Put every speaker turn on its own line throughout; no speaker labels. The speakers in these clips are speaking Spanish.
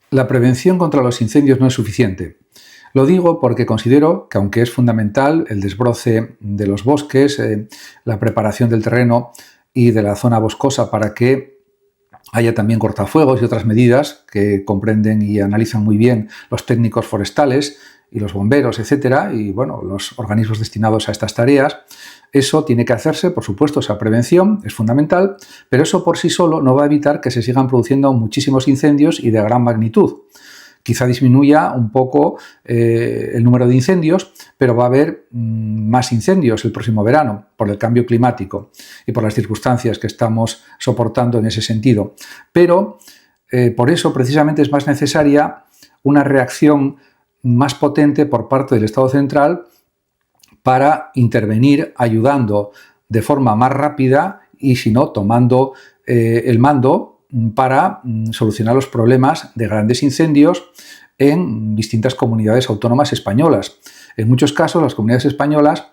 La prevención contra los incendios no es suficiente. Lo digo porque considero que, aunque es fundamental el desbroce de los bosques, la preparación del terreno y de la zona boscosa para que haya también cortafuegos y otras medidas que comprenden y analizan muy bien los técnicos forestales y los bomberos, etcétera, y bueno, los organismos destinados a estas tareas. Eso tiene que hacerse, por supuesto, esa prevención es fundamental, pero eso por sí solo no va a evitar que se sigan produciendo muchísimos incendios y de gran magnitud. Quizá disminuya un poco el número de incendios, pero va a haber más incendios el próximo verano por el cambio climático y por las circunstancias que estamos soportando en ese sentido. Pero por eso precisamente es más necesaria una reacción más potente por parte del Estado central para intervenir ayudando de forma más rápida y, si no, tomando el mando para solucionar los problemas de grandes incendios en distintas comunidades autónomas españolas. En muchos casos, las comunidades españolas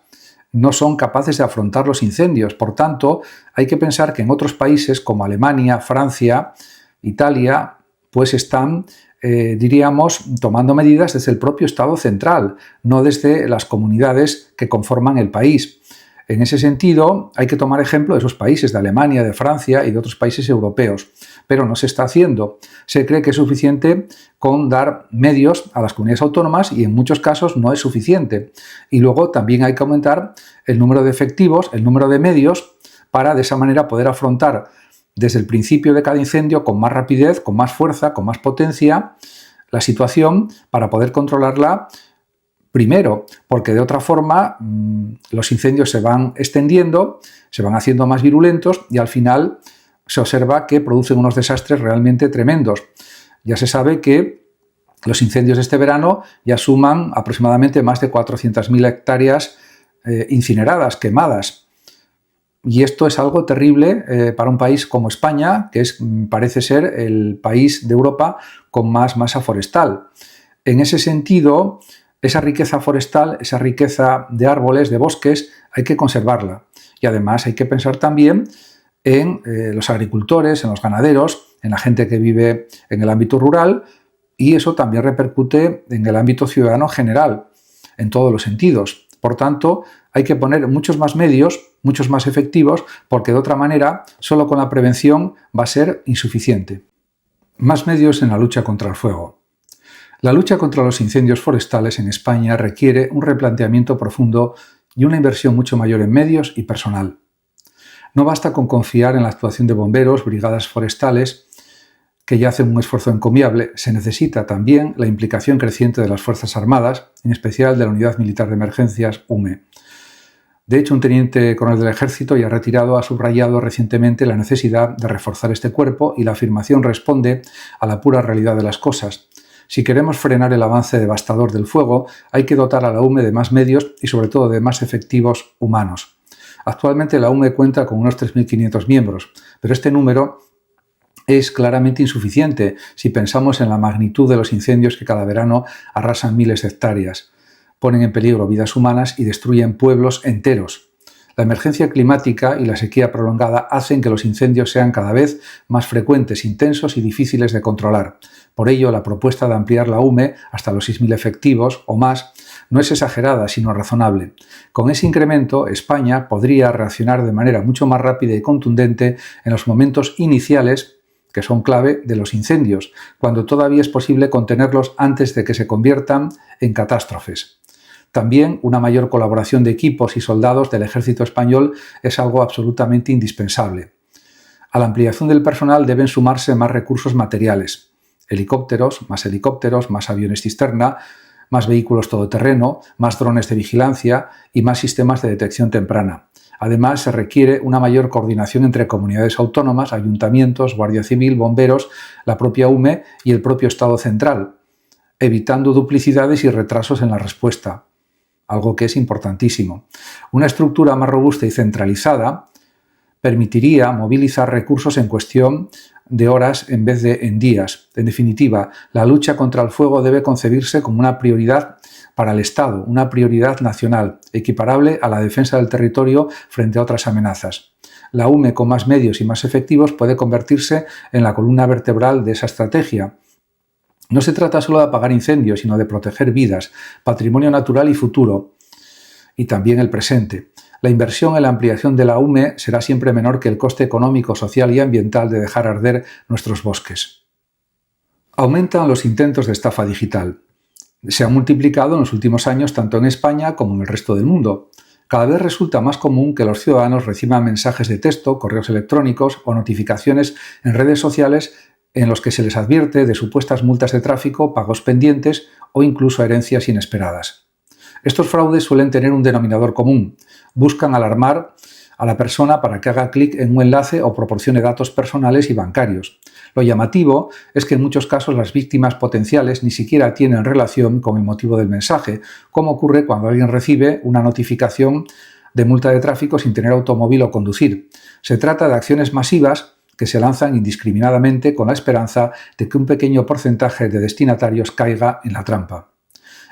no son capaces de afrontar los incendios. Por tanto, hay que pensar que en otros países como Alemania, Francia, Italia, pues están diríamos, tomando medidas desde el propio Estado central, no desde las comunidades que conforman el país. En ese sentido, hay que tomar ejemplo de esos países, de Alemania, de Francia y de otros países europeos, pero no se está haciendo. Se cree que es suficiente con dar medios a las comunidades autónomas y en muchos casos no es suficiente. Y luego también hay que aumentar el número de efectivos, el número de medios, para de esa manera poder afrontar desde el principio de cada incendio con más rapidez, con más fuerza, con más potencia, la situación para poder controlarla primero, porque de otra forma los incendios se van extendiendo, se van haciendo más virulentos y al final se observa que producen unos desastres realmente tremendos. Ya se sabe que los incendios de este verano ya suman aproximadamente más de 400.000 hectáreas incineradas, quemadas. Y esto es algo terrible para un país como España, que parece ser el país de Europa con más masa forestal. En ese sentido, esa riqueza forestal, esa riqueza de árboles, de bosques, hay que conservarla. Y además hay que pensar también en los agricultores, en los ganaderos, en la gente que vive en el ámbito rural, y eso también repercute en el ámbito ciudadano general, en todos los sentidos. Por tanto, hay que poner muchos más medios, muchos más efectivos, porque de otra manera, solo con la prevención va a ser insuficiente. Más medios en la lucha contra el fuego. La lucha contra los incendios forestales en España requiere un replanteamiento profundo y una inversión mucho mayor en medios y personal. No basta con confiar en la actuación de bomberos, brigadas forestales, que ya hacen un esfuerzo encomiable, se necesita también la implicación creciente de las Fuerzas Armadas, en especial de la Unidad Militar de Emergencias, UME. De hecho, un teniente coronel del Ejército ya retirado ha subrayado recientemente la necesidad de reforzar este cuerpo y la afirmación responde a la pura realidad de las cosas. Si queremos frenar el avance devastador del fuego, hay que dotar a la UME de más medios y sobre todo de más efectivos humanos. Actualmente la UME cuenta con unos 3.500 miembros, pero este número es claramente insuficiente si pensamos en la magnitud de los incendios que cada verano arrasan miles de hectáreas, ponen en peligro vidas humanas y destruyen pueblos enteros. La emergencia climática y la sequía prolongada hacen que los incendios sean cada vez más frecuentes, intensos y difíciles de controlar. Por ello, la propuesta de ampliar la UME hasta los 6.000 efectivos o más no es exagerada, sino razonable. Con ese incremento, España podría reaccionar de manera mucho más rápida y contundente en los momentos iniciales, que son clave, de los incendios, cuando todavía es posible contenerlos antes de que se conviertan en catástrofes. También una mayor colaboración de equipos y soldados del ejército español es algo absolutamente indispensable. A la ampliación del personal deben sumarse más recursos materiales, helicópteros, más aviones cisterna, más vehículos todoterreno, más drones de vigilancia y más sistemas de detección temprana. Además, se requiere una mayor coordinación entre comunidades autónomas, ayuntamientos, Guardia Civil, bomberos, la propia UME y el propio Estado central, evitando duplicidades y retrasos en la respuesta, algo que es importantísimo. Una estructura más robusta y centralizada permitiría movilizar recursos en cuestión de horas en vez de en días. En definitiva, la lucha contra el fuego debe concebirse como una prioridad para el Estado, una prioridad nacional, equiparable a la defensa del territorio frente a otras amenazas. La UME, con más medios y más efectivos, puede convertirse en la columna vertebral de esa estrategia. No se trata solo de apagar incendios, sino de proteger vidas, patrimonio natural y futuro, y también el presente. La inversión en la ampliación de la UME será siempre menor que el coste económico, social y ambiental de dejar arder nuestros bosques. Aumentan los intentos de estafa digital. Se han multiplicado en los últimos años tanto en España como en el resto del mundo. Cada vez resulta más común que los ciudadanos reciban mensajes de texto, correos electrónicos o notificaciones en redes sociales en los que se les advierte de supuestas multas de tráfico, pagos pendientes o incluso herencias inesperadas. Estos fraudes suelen tener un denominador común. Buscan alarmar a la persona para que haga clic en un enlace o proporcione datos personales y bancarios. Lo llamativo es que en muchos casos las víctimas potenciales ni siquiera tienen relación con el motivo del mensaje, como ocurre cuando alguien recibe una notificación de multa de tráfico sin tener automóvil o conducir. Se trata de acciones masivas que se lanzan indiscriminadamente con la esperanza de que un pequeño porcentaje de destinatarios caiga en la trampa.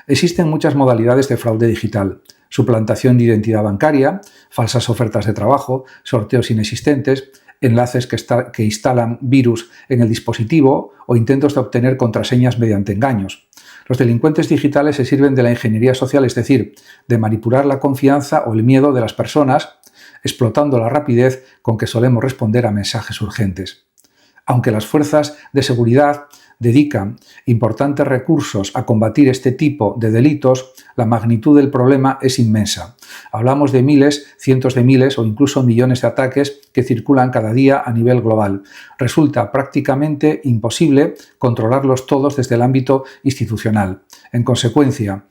Existen muchas modalidades de fraude digital: suplantación de identidad bancaria, falsas ofertas de trabajo, sorteos inexistentes, enlaces que instalan virus en el dispositivo o intentos de obtener contraseñas mediante engaños. Los delincuentes digitales se sirven de la ingeniería social, es decir, de manipular la confianza o el miedo de las personas, explotando la rapidez con que solemos responder a mensajes urgentes. Aunque las fuerzas de seguridad dedican importantes recursos a combatir este tipo de delitos, la magnitud del problema es inmensa. Hablamos de miles, cientos de miles o incluso millones de ataques que circulan cada día a nivel global. Resulta prácticamente imposible controlarlos todos desde el ámbito institucional. En consecuencia,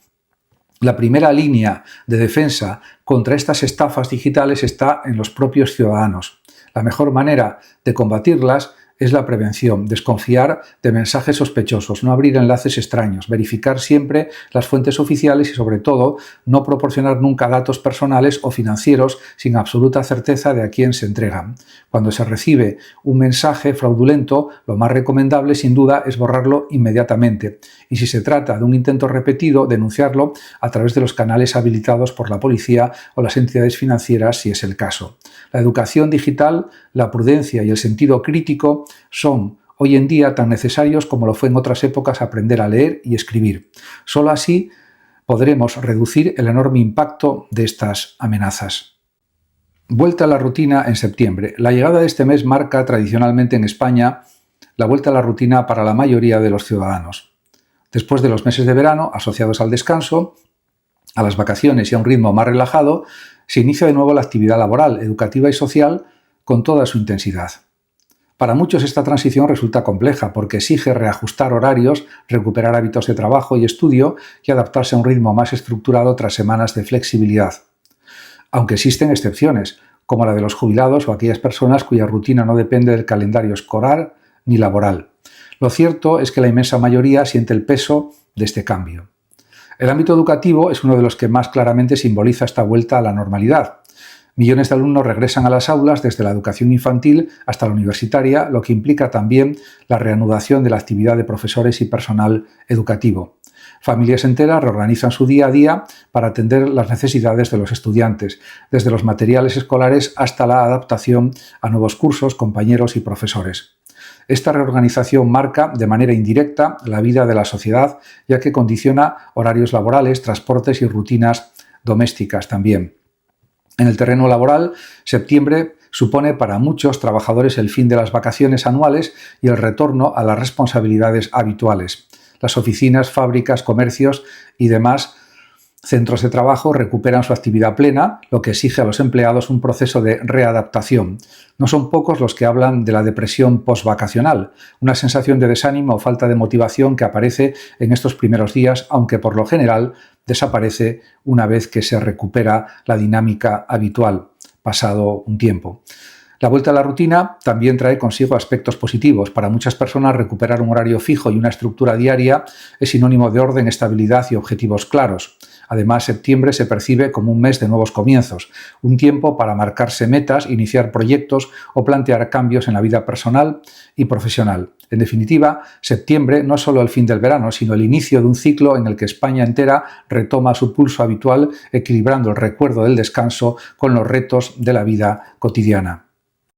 la primera línea de defensa contra estas estafas digitales está en los propios ciudadanos. La mejor manera de combatirlas es la prevención, desconfiar de mensajes sospechosos, no abrir enlaces extraños, verificar siempre las fuentes oficiales y, sobre todo, no proporcionar nunca datos personales o financieros sin absoluta certeza de a quién se entregan. Cuando se recibe un mensaje fraudulento, lo más recomendable, sin duda, es borrarlo inmediatamente. Y si se trata de un intento repetido, denunciarlo a través de los canales habilitados por la policía o las entidades financieras, si es el caso. La educación digital, la prudencia y el sentido crítico son hoy en día tan necesarios como lo fue en otras épocas aprender a leer y escribir. Solo así podremos reducir el enorme impacto de estas amenazas. Vuelta a la rutina en septiembre. La llegada de este mes marca tradicionalmente en España la vuelta a la rutina para la mayoría de los ciudadanos. Después de los meses de verano asociados al descanso, a las vacaciones y a un ritmo más relajado, se inicia de nuevo la actividad laboral, educativa y social con toda su intensidad. Para muchos esta transición resulta compleja porque exige reajustar horarios, recuperar hábitos de trabajo y estudio y adaptarse a un ritmo más estructurado tras semanas de flexibilidad. Aunque existen excepciones, como la de los jubilados o aquellas personas cuya rutina no depende del calendario escolar ni laboral. Lo cierto es que la inmensa mayoría siente el peso de este cambio. El ámbito educativo es uno de los que más claramente simboliza esta vuelta a la normalidad. Millones de alumnos regresan a las aulas desde la educación infantil hasta la universitaria, lo que implica también la reanudación de la actividad de profesores y personal educativo. Familias enteras reorganizan su día a día para atender las necesidades de los estudiantes, desde los materiales escolares hasta la adaptación a nuevos cursos, compañeros y profesores. Esta reorganización marca de manera indirecta la vida de la sociedad, ya que condiciona horarios laborales, transportes y rutinas domésticas también. En el terreno laboral, septiembre supone para muchos trabajadores el fin de las vacaciones anuales y el retorno a las responsabilidades habituales. Las oficinas, fábricas, comercios y demás centros de trabajo recuperan su actividad plena, lo que exige a los empleados un proceso de readaptación. No son pocos los que hablan de la depresión postvacacional, una sensación de desánimo o falta de motivación que aparece en estos primeros días, aunque por lo general desaparece una vez que se recupera la dinámica habitual, pasado un tiempo. La vuelta a la rutina también trae consigo aspectos positivos. Para muchas personas, recuperar un horario fijo y una estructura diaria es sinónimo de orden, estabilidad y objetivos claros. Además, septiembre se percibe como un mes de nuevos comienzos, un tiempo para marcarse metas, iniciar proyectos o plantear cambios en la vida personal y profesional. En definitiva, septiembre no es solo el fin del verano, sino el inicio de un ciclo en el que España entera retoma su pulso habitual, equilibrando el recuerdo del descanso con los retos de la vida cotidiana.